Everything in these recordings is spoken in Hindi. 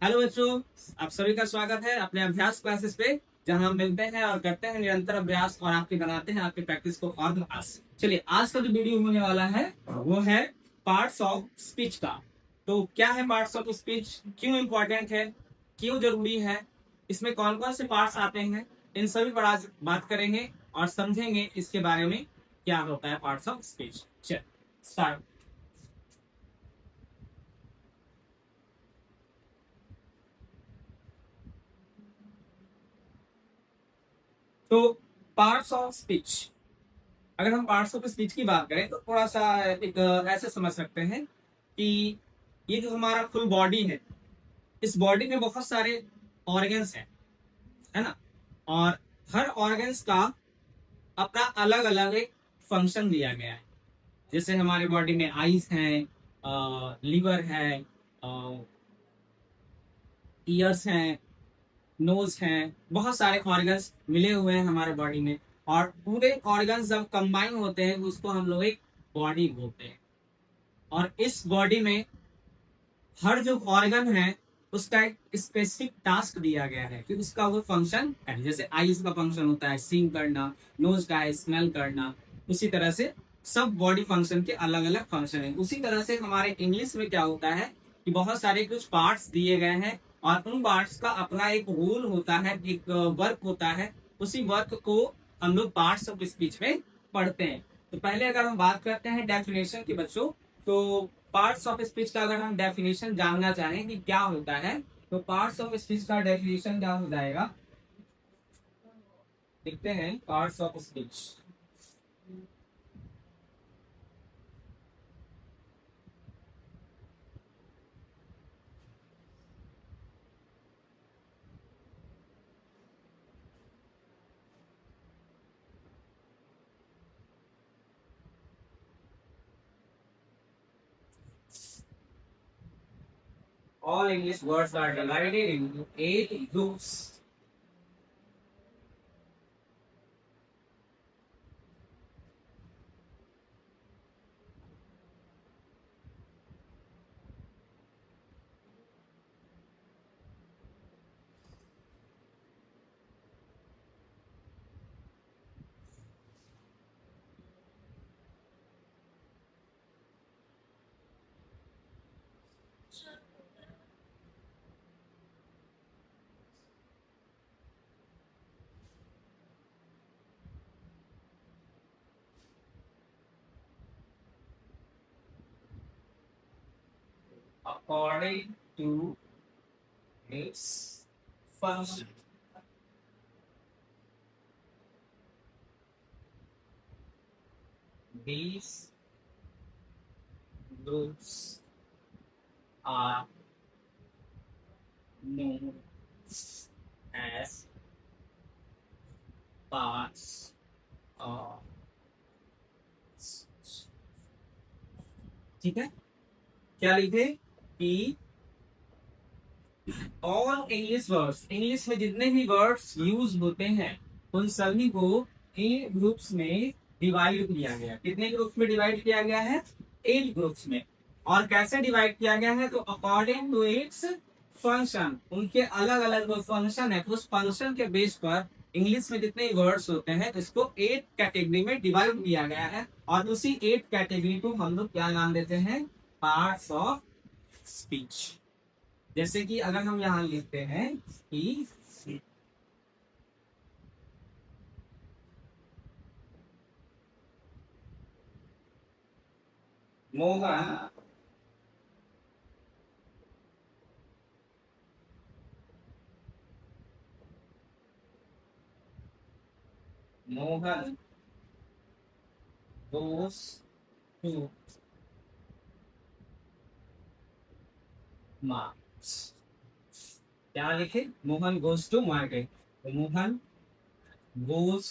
हेलो बच्चों, आप सभी का स्वागत है अपने अभ्यास क्लासेस पे, जहां हम मिलते हैं और करते हैं निरंतर अभ्यास और आपके बनाते हैं आपकी प्रैक्टिस को और खास। चलिए, आज का जो वीडियो होने वाला है वो है पार्ट्स ऑफ स्पीच का। तो क्या है पार्ट्स ऑफ स्पीच, क्यों इंपॉर्टेंट है, क्यों जरूरी है, इसमें कौन कौन से पार्ट्स आते हैं, इन सभी पर आज बात करेंगे और समझेंगे इसके बारे में क्या होता है पार्ट्स ऑफ स्पीच। चलिए स्टार्ट। तो पार्ट्स ऑफ स्पीच, अगर हम पार्ट्स ऑफ स्पीच की बात करें तो थोड़ा सा एक ऐसे समझ सकते हैं कि ये जो हमारा फुल बॉडी है, इस बॉडी में बहुत सारे ऑर्गन्स हैं, है ना। और हर ऑर्गन्स का अपना अलग अलग एक फंक्शन दिया गया है। जैसे हमारे बॉडी में आईज हैं, लीवर है, ईयर्स हैं, नोज हैं, बहुत सारे ऑर्गन्स मिले हुए हैं हमारे बॉडी में। और पूरे ऑर्गन्स जब कंबाइन होते हैं उसको हम लोग एक बॉडी बोलते हैं। और इस बॉडी में हर जो ऑर्गन है उसका एक स्पेसिफिक टास्क दिया गया है कि उसका वो फंक्शन है। जैसे आईज का फंक्शन होता है सीन करना, नोज का है स्मेल करना। उसी तरह से सब बॉडी फंक्शन के अलग अलग फंक्शन है। उसी तरह से हमारे इंग्लिश में क्या होता है कि बहुत सारे कुछ पार्ट्स दिए गए हैं और उन पार्ट्स का अपना एक रूल होता है, एक वर्क होता है। उसी वर्क को हम लोग पार्ट्स ऑफ स्पीच में पढ़ते हैं। तो पहले अगर हम बात करते हैं डेफिनेशन की बच्चों, तो पार्ट्स ऑफ स्पीच का अगर हम डेफिनेशन जानना चाहें कि क्या होता है, तो पार्ट्स ऑफ स्पीच का डेफिनेशन क्या हो जाएगा, देखते हैं। Parts of speech, all English words are divided into 8 groups. According to its function. These groups are known as parts of speech. ठीक है, क्या लिखे कि ऑल इंग्लिश वर्ड्स, इंग्लिश में जितने भी वर्ड्स यूज होते हैं उन सभी को इन ग्रुप्स में डिवाइड किया गया। कितने ग्रुप्स में डिवाइड किया गया है? 8 ग्रुप्स में। और कैसे डिवाइड किया गया है? तो अकॉर्डिंग टू इट्स फंक्शन, उनके अलग अलग जो फंक्शन है उस फंक्शन के बेस पर इंग्लिश में जितने वर्ड्स होते हैं इसको 8 कैटेगरी में डिवाइड किया गया है। और उसी 8 कैटेगरी को हम लोग क्या नाम देते हैं? Parts of speech. जैसे कि अगर हम यहाँ लिखते हैं कि Mohan Mohan goes to market। क्या लिखे? Mohan goes to market. तो Mohan goes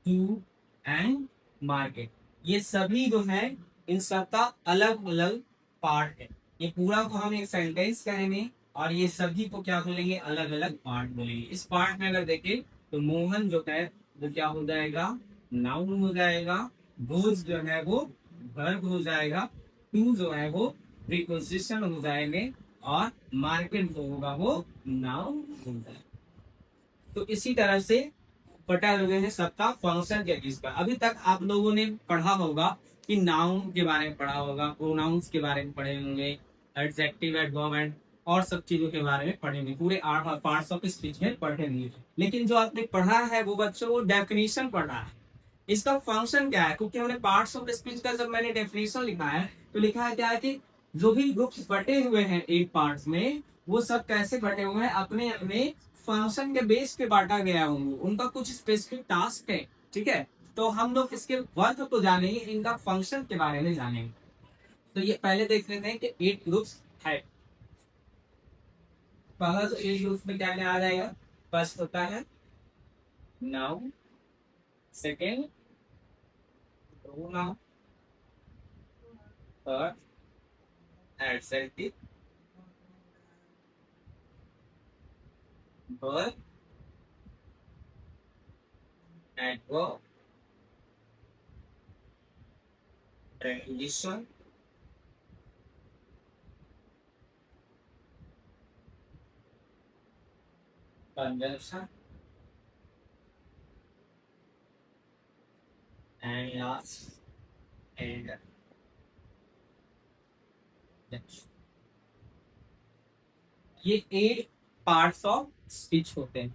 to and market, ये सभी जो है इन सबका अलग अलग पार्ट है। ये पूरा को हम एक सेंटेंस कहेंगे और ये सभी को क्या बोलेंगे? अलग अलग पार्ट बोलेंगे। इस पार्ट में अगर देखें तो मोहन जो है वो क्या हो जाएगा? नाउन हो जाएगा। गोज जो है वो वर्ब हो जाएगा। टू जो है वो प्रीपोजिशन हो जाएंगे। और मार्केट जो होगा वो नाउन होगा। तो इसी तरह से पता हुए हैं सबका फंक्शन के बेस पर। अभी तक आप लोगों ने पढ़ा होगा कि नाउन के बारे में पढ़ा होगा, प्रोनाउंस के बारे में पढ़े होंगे, एडजेक्टिव, एडवर्ब और सब चीजों के बारे में पढ़ेंगे, पूरे 8 पार्ट्स ऑफ स्पीच में पढ़ेंगे। लेकिन जो आपने पढ़ा है वो बच्चों वो डेफिनेशन पढ़ा है, इसका फंक्शन क्या है। क्योंकि हमने पार्ट्स ऑफ स्पीच का जब मैंने डेफिनेशन लिखा है तो लिखा है क्या है कि जो भी ग्रुप्स बटे हुए हैं 8 पार्ट्स में, वो सब कैसे बटे हुए हैं, अपने अपने फंक्शन के बेस पे बांटा गया होंगे, उनका कुछ स्पेसिफिक टास्क है। ठीक है, तो हम लोग इसके वर्क को जानेंगे, इनका फंक्शन के बारे में जानेंगे। तो ये पहले देख लेते हैं कि 8 ग्रुप्स है। पहला तो 8 ग्रुप्स में क्या क्या आ जाएगा। फर्स्ट होता है noun, second pronoun, third adjective, verb, adverb, preposition, conjunction, and last and next। ये 8 पार्ट्स ऑफ स्पीच होते हैं।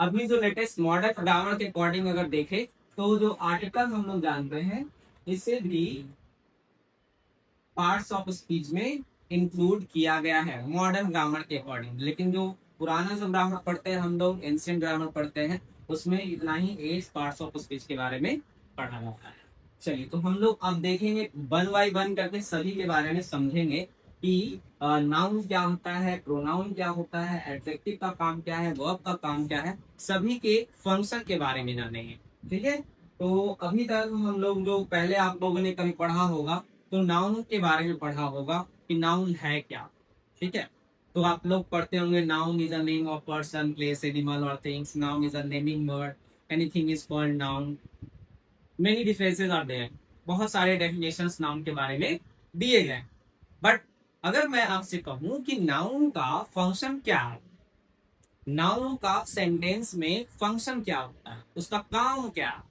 अभी जो लेटेस्ट मॉडर्न ग्रामर के अकॉर्डिंग अगर देखें तो जो आर्टिकल हम लोग जानते हैं इसे भी पार्ट्स ऑफ स्पीच में इंक्लूड किया गया है मॉडर्न ग्रामर के अकॉर्डिंग। लेकिन जो पुराना जो ग्रामर पढ़ते हैं हम लोग, एंशिएंट ग्रामर पढ़ते हैं, उसमें इतना ही 8 पार्ट्स ऑफ स्पीच के बारे में पढ़ा जाता है। चलिए, तो हम लोग अब देखेंगे वन बाई वन करके सभी के बारे में समझेंगे कि नाउन क्या होता है, प्रोनाउन क्या होता है, एडजेक्टिव का काम क्या है, वर्ब का काम क्या है, सभी के फंक्शन के बारे में जानेंगे। ठीक है, तो अभी तक हम लोग जो पहले आप लोगों ने कभी पढ़ा होगा तो नाउन के बारे में पढ़ा होगा कि नाउन है क्या। ठीक है, तो आप लोग पढ़ते होंगे noun is a name of person, place, animal और things. Noun is a naming word, anything is called noun, many differences are there. बहुत सारे डेफिनेशंस नाउन के बारे में दिए गए। बट अगर मैं आपसे कहूं कि नाउन का फंक्शन क्या है, नाउन का सेंटेंस में फंक्शन क्या होता है, उसका काम क्या है,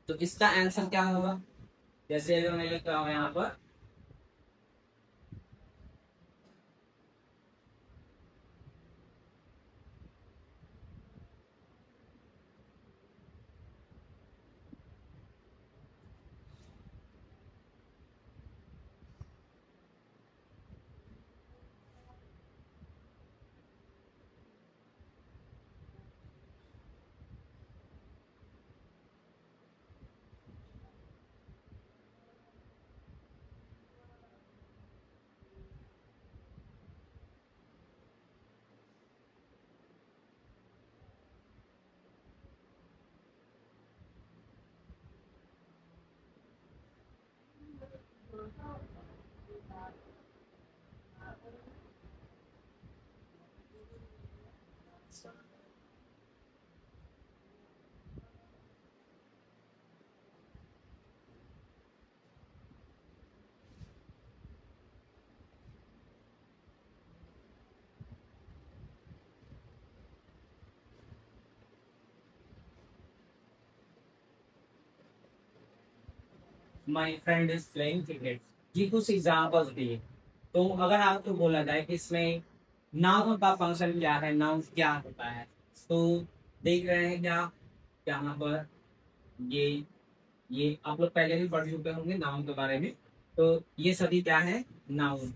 तो इसका आंसर क्या होगा। जैसे अगर मैं लिख रहा हूं यहाँ पर my friend is playing cricket, ये कुछ एग्जाम्पल्स दिए। तो अगर आपको बोला जाए कि इसमें नाउन का फंक्शन क्या है, नाउन क्या होता है, तो देख रहे हैं क्या यहाँ पर ये ये आप लोग पहले भी पढ़ चुके होंगे नाउन के बारे में। तो ये सभी क्या है, नाउन।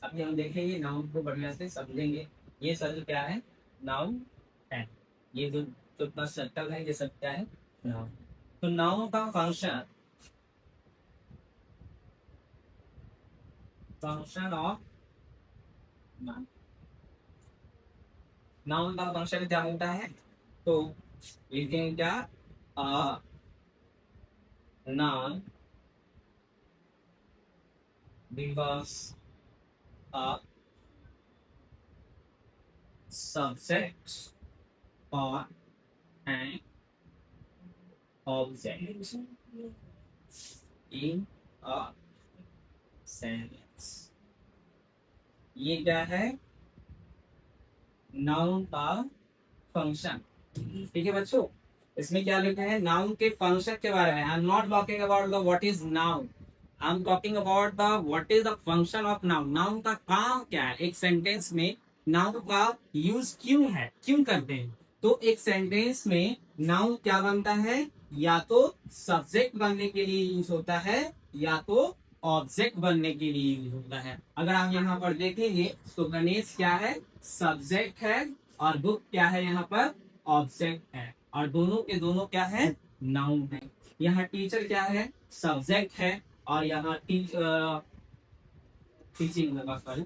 अभी हम देखेंगे नाउन को बढ़िया से समझेंगे। ये सभी क्या है, नाउन है। ये जो जितना सर्कल है ये सब क्या है, नाउन। तो नाउन का फंक्शन, फंक्शन ऑफ नाउन का फंक्शन क्या होता है, तो लिखेंगे क्या, a noun becomes a subject or an object in a sentence। ये क्या है, नाउन का फंक्शन। ठीक है बच्चों, इसमें क्या लिखा है, नाउन के फंक्शन के बारे में। I am not talking about the what is noun, I am talking about the what is the function of noun. Noun का काम क्या है, एक सेंटेंस में नाउन का यूज क्यों है, क्यों करते हैं। तो एक सेंटेंस में नाउन क्या बनता है, या तो सब्जेक्ट बनने के लिए यूज होता है, या तो ऑब्जेक्ट बनने के लिए यूज होता है। अगर आप यहाँ पर देखेंगे तो गणेश क्या है, सब्जेक्ट है, और बुक क्या है, यहाँ पर ऑब्जेक्ट है, और दोनों के दोनों क्या है, नाउन है। यहाँ टीचर क्या है, सब्जेक्ट है, और यहाँ टीचिंग होगा, सॉरी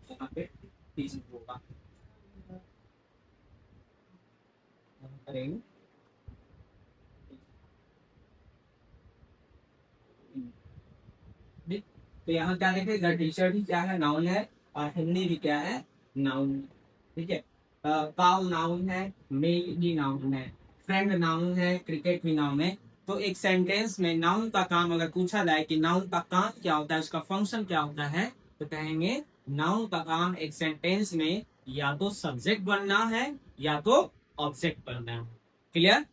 यहाँ पे टीचिंग होगा, करेंगे। ठीक? तो यहाँ क्या लिखे, द टीचर भी क्या है, नाउन है, और हिंदी भी क्या है, नाउन है। ठीक है, काउ नाउन है, मेल भी नाउन है, फ्रेंड नाउन है, क्रिकेट भी नाउन है। तो एक सेंटेंस में नाउन का काम अगर पूछा जाए कि नाउन का काम क्या होता है, उसका फंक्शन क्या होता है, तो कहेंगे नाउन का काम एक सेंटेंस में या तो सब्जेक्ट बनना है, या तो ऑब्जेक्ट बनना है। क्लियर।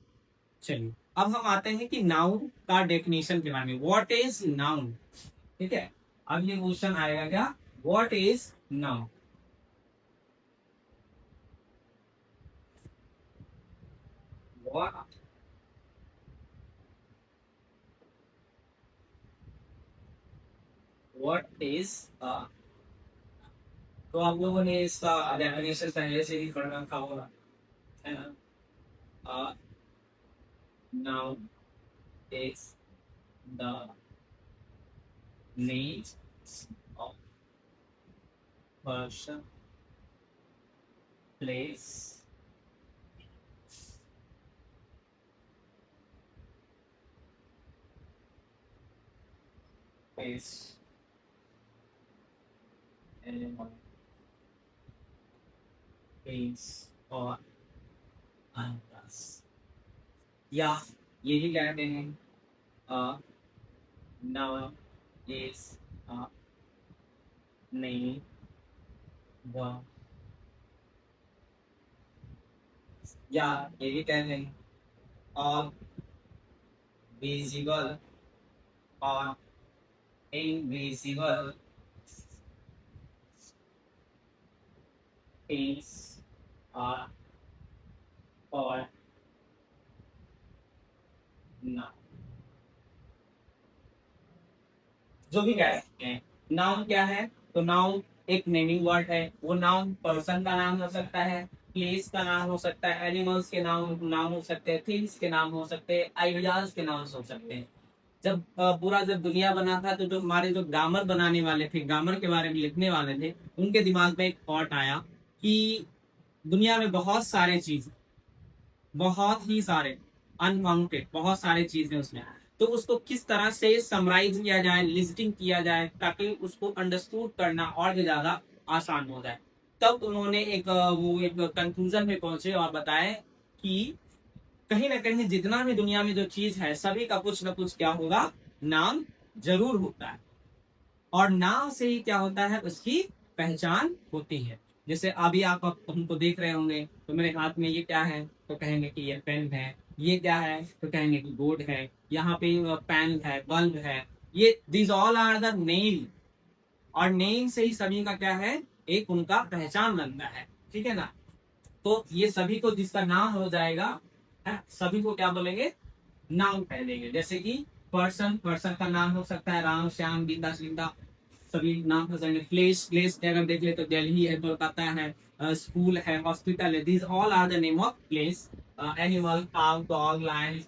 चलिए अब हम आते हैं कि नाउन का डेफिनेशन के बारे में, व्हाट इज नाउन। ठीक है, अब ये क्वेश्चन आएगा क्या, what is noun. What is, तो आप लोगों ने इसका डेफिनेशन पहले से ही पढ़ रखा होगा, है ना। Noun is the name of person, place, place, animal, place और अनदर्स। या ये भी कहते हैं नाउन इज नेम द, या ये भी कहते हैं ऑल विजिबल और इनविजिबल थिंग्स आर और नाउन, जो भी कह सकते हैं। नाउन क्या है, तो नाउन एक नेमिंग वर्ड है। वो नाउन पर्सन का नाम हो सकता है, प्लेस का नाम हो सकता है, एनिमल्स के नाम हो सकते हैं, थिंग्स के नाम हो सकते हैं, आइडियाज के नाम हो सकते हैं। जब पूरा जब दुनिया बना था, तो जो हमारे जो ग्रामर बनाने वाले थे, ग्रामर के बारे में लिखने वाले थे, उनके दिमाग में एक थॉट आया कि दुनिया में बहुत सारे चीज, बहुत ही सारे, अनकाउंटेड बहुत सारे चीजें उसमें, तो उसको किस तरह से समराइज किया जाए, लिस्टिंग किया जाए, ताकि उसको अंडरस्टूड करना और भी ज्यादा आसान हो जाए। तब उन्होंने वो एक कंक्लूजन में पहुंचे और बताए कि कहीं ना कहीं जितना भी दुनिया में जो चीज है, सभी का कुछ ना कुछ क्या होगा, नाम जरूर होता है, और नाम से ही क्या होता है, उसकी पहचान होती है। जैसे अभी आप हमको देख रहे होंगे, तो मेरे हाथ में ये क्या है, तो कहेंगे कि ये पेन है। ये क्या है, तो कहेंगे कि बोर्ड है। यहाँ पे पेन है, बल्ब है। ये this all are the name, और नेम से ही सभी का क्या है, एक उनका पहचान बनता है। ठीक है ना। तो ये सभी को जिसका नाम हो जाएगा, है, सभी को क्या बोलेंगे, नाम कह देंगे। जैसे कि पर्सन, पर्सन का नाम हो सकता है राम, श्याम, गीता, सीता, सभी नाम हो सकते हैं। प्लेस, प्लेस अगर देख ले तो दिल्ली है, कोलकाता है, स्कूल है, हॉस्पिटल है, this all are the name of place. Animal, cow, dog, lion,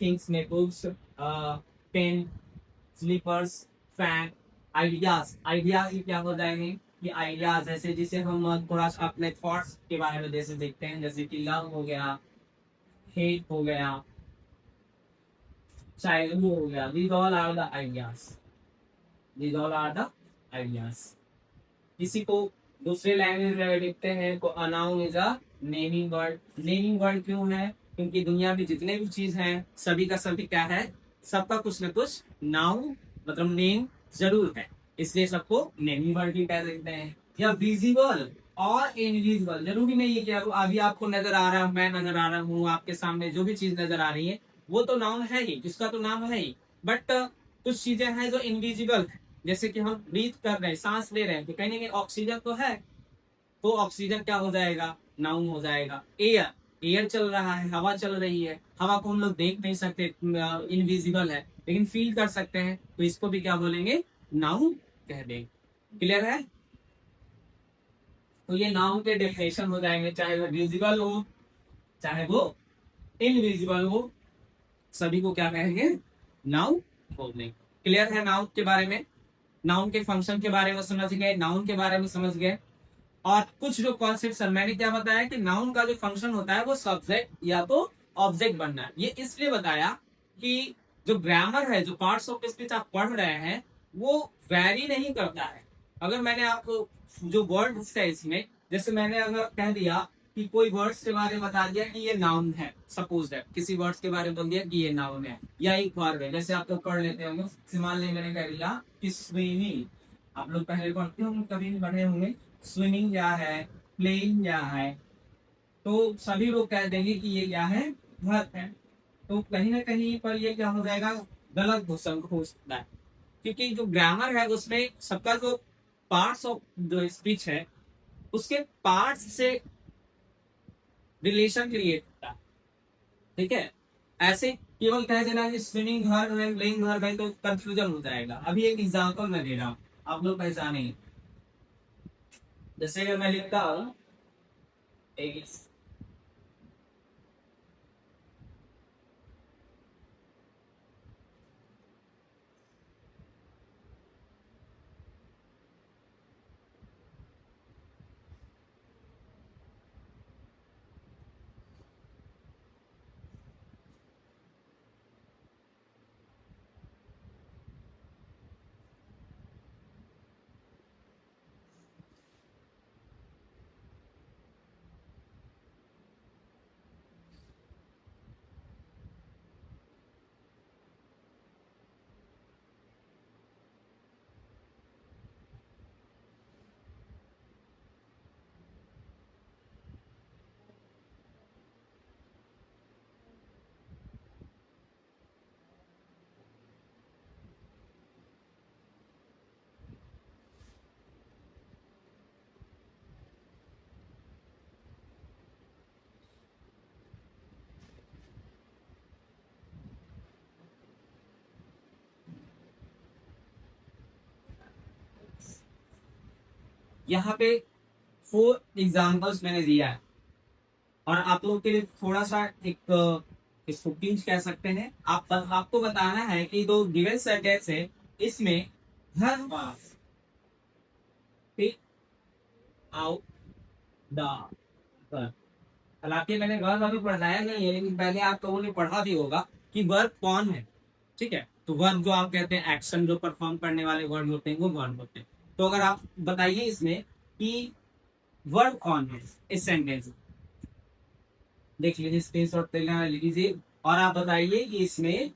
things में books, pen, slippers, fan, ideas, ideas ही क्या हो जाएंगे, ये आइडियाज जैसे जिसे हम थोड़ा सा अपने थॉट्स के बारे में जैसे देखते हैं, जैसे कि लव हो गया, हेट हो गया, चाइल्ड हो गया, these all are the ideas, these all are the ideas। किसी को दूसरे लैंग्वेज में अगर लिखते हैं तो अनाउन is a naming word. Naming word क्यों है, क्योंकि दुनिया में जितने भी चीज हैं, सभी का सभी क्या है, सबका कुछ ना कुछ नाउन मतलब नेम जरूर है, इसलिए सबको नेमिंग वर्ड भी कह सकते हैं। या विजिबल और इनविजिबल, जरूरी नहीं है कि अभी आपको नजर आ रहा है, मैं नजर आ रहा हूँ, आपके सामने जो भी चीज नजर आ रही है वो तो नाउन है ही, जिसका तो नाम है ही। बट कुछ चीजें हैं जो इनविजिबल है, जैसे कि हम ब्रीथ कर रहे हैं, सांस ले रहे हैं, तो कहीं ना कहीं ऑक्सीजन तो है, तो ऑक्सीजन क्या हो जाएगा, नाउन हो जाएगा। एयर, एयर चल रहा है, हवा चल रही है, हवा को हम लोग देख नहीं सकते, इनविजिबल है, लेकिन फील कर सकते हैं, तो इसको भी क्या बोलेंगे, नाउन कह देंगे। क्लियर है? तो ये नाउन के डेफिनेशन हो जाएंगे, चाहे वो विजिबल हो चाहे वो इनविजिबल हो, सभी को क्या कहेंगे, नाउन बोलेंगे। क्लियर है नाउन के बारे में? नाउन के फंक्शन के बारे में समझ गए, नाउन के बारे में समझ गए। और कुछ जो कॉन्सेप्ट मैंने क्या बताया कि नाउन का जो फंक्शन होता है वो सब्जेक्ट या तो ऑब्जेक्ट बनना है। ये इसलिए बताया कि जो ग्रामर है, जो पार्ट्स ऑफ स्पीच आप पढ़ रहे हैं, वो वैरी नहीं करता है। अगर मैंने आपको जो वर्ड्स है इसमें, जैसे मैंने अगर कह दिया कि कोई वर्ड्स के बारे में बता दिया कि ये नाउन है, सपोज दैट किसी वर्ड्स के बारे में बोल दिया कि ये नाउन है या एक वर्ब है, जैसे आप लोग पढ़ लेते होंगे, मान लीजिए मैंने कह दिया कि स्विमिंग, आप लोग पहले पढ़ते होंगे, कभी भी पढ़े होंगे, स्विमिंग क्या है, प्लेइंग क्या है, तो सभी लोग कह देंगे कि ये क्या है, वर्ब है। तो कहीं ना कहीं पर ये क्या हो जाएगा, गलत घोषण हो सकता है, क्योंकि जो ग्रामर है उसमें सबका जो पार्ट्स ऑफ जो स्पीच है उसके पार्ट्स से रिलेशन क्रिएट होता है। ठीक है, ऐसे केवल कह देना कि स्विमिंग वर्ब है, प्लेइंग वर्ब है, तो कंफ्यूजन हो जाएगा। अभी एक एग्जांपल मैं दे रहा हूँ, आप लोग पहचाने, जैसे मैं लिखता हूँ यहाँ पे 4 एग्जाम्पल्स मैंने दिया है, और आप लोगों के लिए थोड़ा सा एक इसको पिंच कह सकते हैं। आपको बताना है कि दो गिवन सेंटेंस है, इसमें हर बार पिक आउट द वर्ब। हालांकि मैंने वर्ब अभी पढ़ाया नहीं है, लेकिन पहले आप लोगों ने पढ़ा भी होगा कि वर्ब कौन है। ठीक है, तो वर्ब जो आप कहते हैं, एक्शन जो परफॉर्म करने वाले वर्ब होते हैं, वो वर्ब होते हैं। तो अगर आप बताइए इसमें कि वर्ब कौन है इस सेंटेंस में, देख लीजिए, स्क्रीनशॉट ले लीजिए और आप बताइए कि इसमें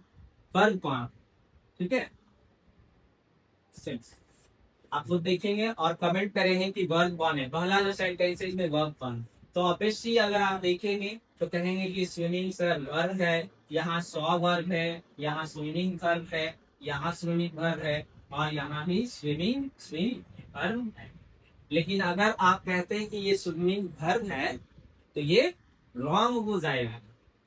वर्ब कौन। ठीक है, आप लोग देखेंगे और कमेंट करेंगे कि वर्ब कौन है, पहला जो सेंटेंस है इसमें वर्ब कौन। तो ऑब्वियसली अगर आप देखेंगे तो कहेंगे कि स्विमिंग सर वर्ब है, यहाँ सॉ वर्ब है, यहाँ स्विमिंग वर्ब है, यहाँ स्विमिंग वर्ब है, और यहाँ भी स्विमिंग वर्ब है। लेकिन अगर आप कहते हैं कि ये स्विमिंग वर्ब है, तो ये रॉन्ग हो जाएगा।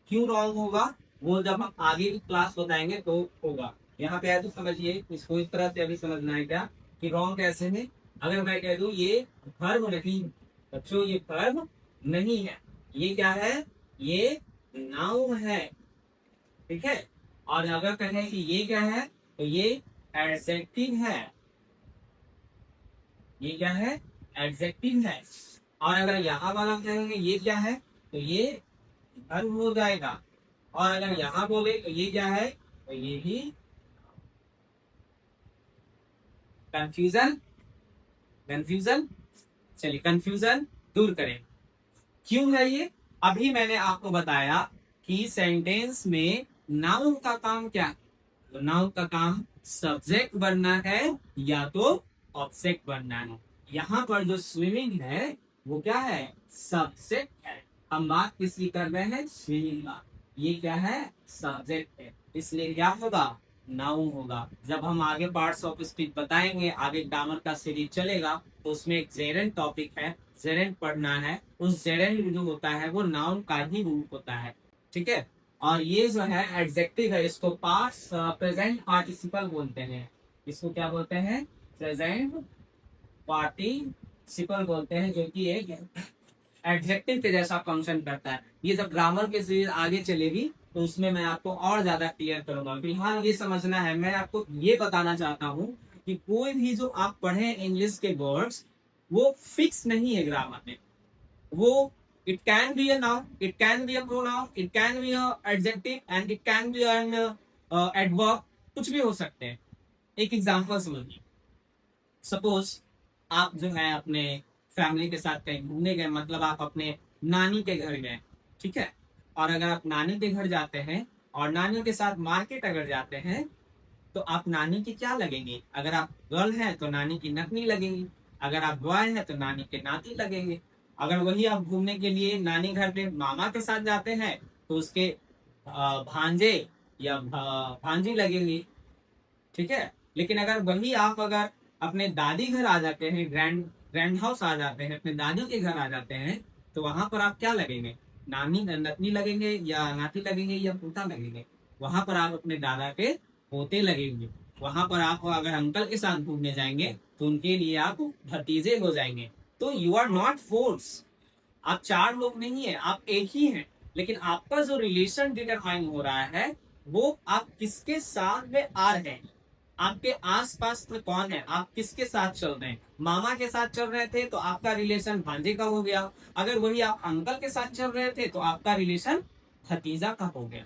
क्यों रॉन्ग होगा, वो जब हम आगे की क्लास बताएंगे तो होगा। यहाँ पे है तो समझिए, इसको इस तरह से अभी समझना है क्या कि रॉन्ग कैसे है। अगर मैं कह दूं ये वर्ब नहीं, बच्चों ये वर्ब नहीं है, ये क्या है, ये नाउन है। ठीक है, और अगर कहें कि ये क्या है, तो ये एडजेक्टिव है। ये क्या है, एडजेक्टिव है। और अगर यहाँ वाला कहेंगे ये क्या है, तो ये वर्ब हो जाएगा। और अगर यहाँ बोले तो ये क्या है, तो ये भी। कंफ्यूजन, कंफ्यूजन, चलिए कंफ्यूजन दूर करें। क्यों है ये, अभी मैंने आपको बताया कि सेंटेंस में नाउन का काम क्या है, तो नाउन का काम सब्जेक्ट बनना है या तो ऑब्जेक्ट बनना है। यहाँ पर जो स्विमिंग है वो क्या है, सब्जेक्ट है। हम बात किसकी कर रहे हैं, स्विमिंग का। ये क्या है, सब्जेक्ट है, इसलिए क्या होगा, नाउन होगा। जब हम आगे पार्ट्स ऑफ स्पीच बताएंगे, आगे ग्रामर का सीरीज चलेगा, तो उसमें एक जेरेंट टॉपिक है, जेरेंट पढ़ना है। उस जेरेंट जो होता है वो नाउन का ही रूप होता है, ठीक है। और ये जो है एडजेक्टिव है, इसको पास्ट प्रेजेंट पार्टिसिपल बोलते हैं। इसको क्या बोलते हैं, प्रेजेंट पार्टिसिपल बोलते हैं, जो कि एक एडजेक्टिव के जैसा फंक्शन करता है। ये जब ग्रामर की सीरीज आगे चलेगी तो उसमें मैं आपको और ज्यादा क्लियर करूंगा। फिलहाल ये समझना है, मैं आपको ये बताना चाहता हूँ कि कोई भी जो आप पढ़े इंग्लिश के वर्ड्स वो फिक्स नहीं है ग्रामर में। वो it can be a noun, it can be a pronoun, it can be a adjective and it can be an adverb, कुछ भी हो सकते हैं। एक एग्जांपल समझिए, सपोज आप जो है अपने फैमिली के साथ कहीं घूमने गए, मतलब आप अपने नानी के घर गए, ठीक है। और अगर आप नानी के घर जाते हैं और नानी के साथ मार्केट अगर जाते हैं, तो आप नानी की क्या लगेंगे, अगर आप गर्ल हैं तो नानी की नतनी लगेंगी, अगर आप बॉय हैं तो नानी के नाती लगेंगे। अगर वही आप घूमने के लिए नानी घर पे मामा के साथ जाते हैं तो उसके भांजे या भांजी लगेंगी, ठीक है। लेकिन अगर वही आप अगर अपने दादी घर आ जाते हैं, ग्रैंड ग्रैंड हाउस आ जाते हैं, अपने दादी के घर आ जाते हैं, तो वहां पर आप क्या लगेंगे, नानी नतनी लगेंगे या नाती लगेंगे या पोता लगेंगे। वहां पर आप अपने दादा के पोते लगेंगे। वहां पर आप अगर अंकल के साथ घूमने जाएंगे तो उनके लिए आप भतीजे हो जाएंगे। तो यू आर नॉट फोर्स, आप चार लोग नहीं है, आप एक ही हैं। लेकिन आपका जो रिलेशन डिटरमाइन हो रहा है वो आप किसके साथ में आ रहे हैं, आपके आसपास में कौन है, आप किसके साथ चल रहे हैं। मामा के साथ चल रहे थे तो आपका रिलेशन भांजे का हो गया। अगर वही आप अंकल के साथ चल रहे थे तो आपका रिलेशन भतीजा का हो गया।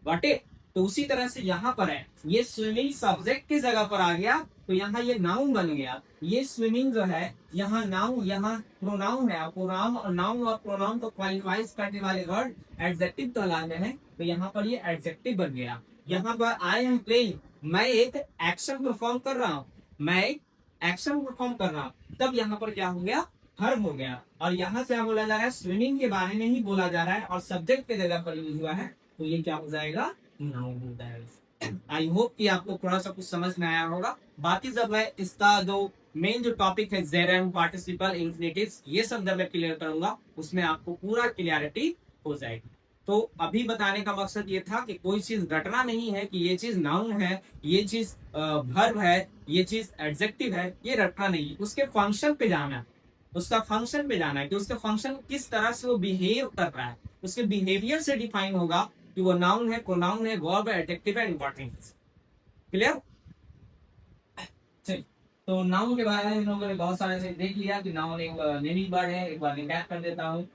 बटे, तो उसी तरह से यहाँ पर है, ये स्विमिंग सब्जेक्ट की जगह पर आ गया तो यहाँ ये नाउन बन गया। ये स्विमिंग जो है यहाँ नाउन, यहाँ प्रोनाउन है। प्रोनाउन और नाउन और प्रोनाउन को क्वालिफाइज करने वाले वर्ड एडजेक्टिव कहलाते हैं, तो यहाँ पर ये एडजेक्टिव बन गया। यहाँ पर आई एम प्लेइंग, मैं एक एक्शन परफॉर्म कर रहा हूँ, मैं एक एक्शन परफॉर्म कर रहा हूँ, तब यहाँ पर क्या हो गया, हर्ब हो गया। और यहाँ से क्या बोला जा रहा है, स्विमिंग के बारे में ही बोला जा रहा है और सब्जेक्ट के जगह पर यूज हुआ है, तो ये क्या हो जाएगा, नाउन हो जाएगा। आई होप कि आपको थोड़ा सा कुछ समझ में आया होगा। बाकी जब मैं इसका जो मेन जो टॉपिक है जेरम पार्टिसिपल इंफिनिटिव्स, ये सब जब मैं क्लियर करूंगा उसमें आपको पूरा क्लियरिटी हो जाएगी। तो अभी बताने का मकसद ये था कि कोई चीज रटना नहीं है कि ये चीज नाउन है, ये चीज वर्ब है, ये चीज एडजेक्टिव है, ये रटना नहीं। उसके फंक्शन पे जाना है, उसका फंक्शन पे जाना है कि उसका फंक्शन किस तरह से वो बिहेव कर रहा है, उसके बिहेवियर से डिफाइन होगा कि वो नाउन है, प्रोनाउन है, वर्ब है, एडजेक्टिव है, इंपॉर्टेंट। क्लियर। तो नाउन के बारे में हम लोगों ने बहुत सारे से देख लिया कि नाउन एक नेमिंग वर्ड है। एक बार रिकैप कर देता हूँ।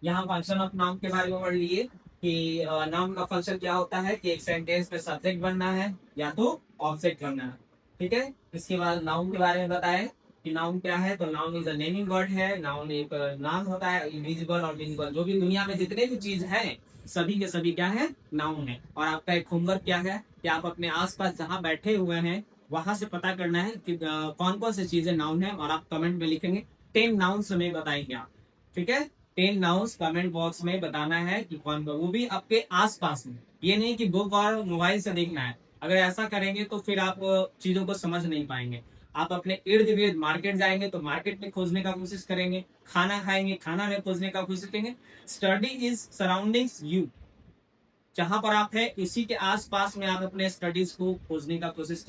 यहाँ फंक्शन ऑफ नाउन के बारे में पढ़ लिए कि नाउन का फंक्शन क्या होता है कि एक सेंटेंस में सब्जेक्ट बनना है या तो ऑब्जेक्ट बनना है, ठीक है। इसके बाद नाउन के बारे में बताएं कि नाउन क्या है, तो noun is a naming word है। नाउन एक नाम होता है, इनविजिबल और विजिबल, जो भी दुनिया में जितने भी चीज है सभी के सभी क्या है, नाउन है। और आपका एक होमवर्क क्या है कि आप अपने आसपास जहाँ बैठे हुए हैं वहां से पता करना है कि कौन कौन सी चीजें नाउन है, और आप कमेंट में लिखेंगे 10 नाउन्स हमें बताएंगे आप, ठीक है। 10 नाउन्स कमेंट बॉक्स में बताना है कि कौन, वो भी आपके आसपास में। ये नहीं कि बुक और मोबाइल से देखना है। अगर ऐसा करेंगे तो फिर आप चीजों को समझ नहीं पाएंगे। आप अपने इर्द गिर्द मार्केट जाएंगे तो मार्केट में खोजने का कोशिश करेंगे, खाना खाएंगे खाना में खोजने का कोशिश करेंगे। स्टडी इज सराउंडिंग्स यू, जहां पर आप है इसी के आसपास में आप अपने स्टडीज को खोजने का कोशिश